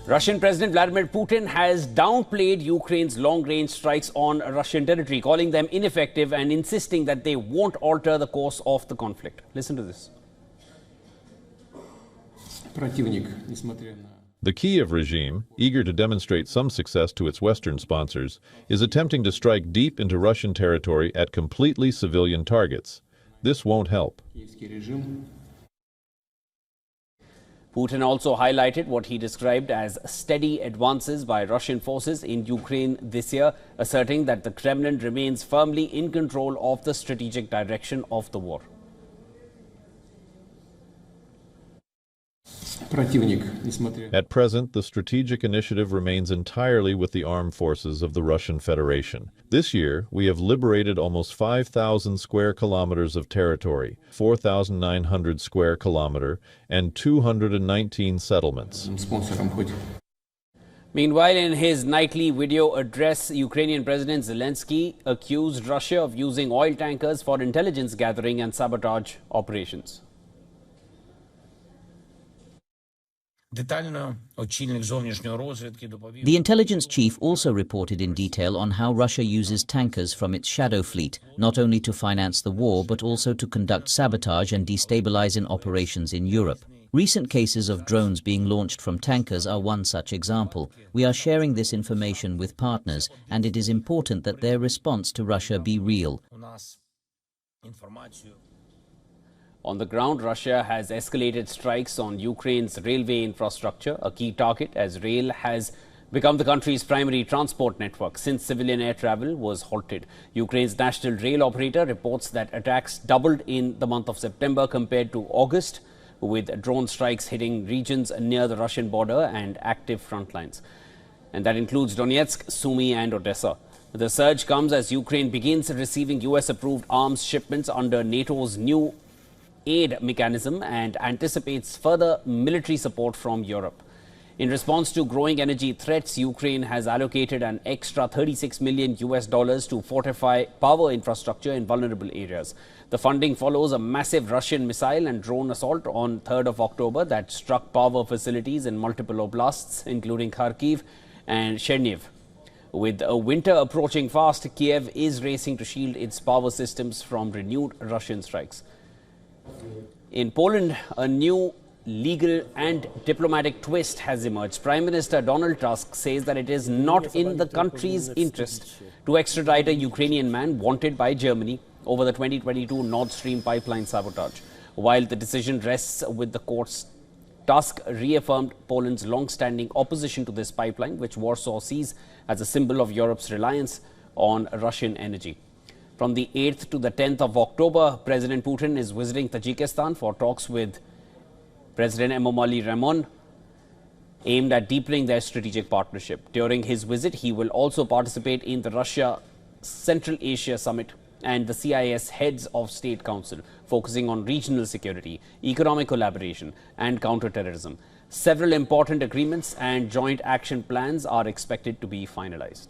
Russian President Vladimir Putin has downplayed Ukraine's long-range strikes on Russian territory, calling them ineffective and insisting that they won't alter the course of the conflict. Listen to this. The Kiev regime, eager to demonstrate some success to its Western sponsors, is attempting to strike deep into Russian territory at completely civilian targets. This won't help. Putin also highlighted what he described as steady advances by Russian forces in Ukraine this year, asserting that the Kremlin remains firmly in control of the strategic direction of the war. At present, the strategic initiative remains entirely with the armed forces of the Russian Federation. This year, we have liberated almost 5,000 square kilometers of territory, 4,900 square kilometer, and 219 settlements. Meanwhile, in his nightly video address, Ukrainian President Zelensky accused Russia of using oil tankers for intelligence gathering and sabotage operations. The intelligence chief also reported in detail on how Russia uses tankers from its shadow fleet, not only to finance the war, but also to conduct sabotage and destabilize in operations in Europe. Recent cases of drones being launched from tankers are one such example. We are sharing this information with partners, and it is important that their response to Russia be real. On the ground, Russia has escalated strikes on Ukraine's railway infrastructure, a key target as rail has become the country's primary transport network since civilian air travel was halted. Ukraine's national rail operator reports that attacks doubled in the month of September compared to August, with drone strikes hitting regions near the Russian border and active front lines. And that includes Donetsk, Sumy and Odessa. The surge comes as Ukraine begins receiving US-approved arms shipments under NATO's new aid mechanism and anticipates further military support from Europe. In response to growing energy threats, Ukraine has allocated an extra $36 million to fortify power infrastructure in vulnerable areas. The funding follows a massive Russian missile and drone assault on 3rd of October that struck power facilities in multiple oblasts, including Kharkiv and Chernihiv. With a winter approaching fast, Kiev is racing to shield its power systems from renewed Russian strikes. In Poland, a new legal and diplomatic twist has emerged. Prime Minister Donald Tusk says that it is not in the country's interest to extradite a Ukrainian man wanted by Germany over the 2022 Nord Stream pipeline sabotage. While the decision rests with the courts, Tusk reaffirmed Poland's long-standing opposition to this pipeline, which Warsaw sees as a symbol of Europe's reliance on Russian energy. From the 8th to the 10th of October, President Putin is visiting Tajikistan for talks with President Emomali Rahmon, aimed at deepening their strategic partnership. During his visit, he will also participate in the Russia Central Asia Summit and the CIS Heads of State Council, focusing on regional security, economic collaboration and counterterrorism. Several important agreements and joint action plans are expected to be finalized.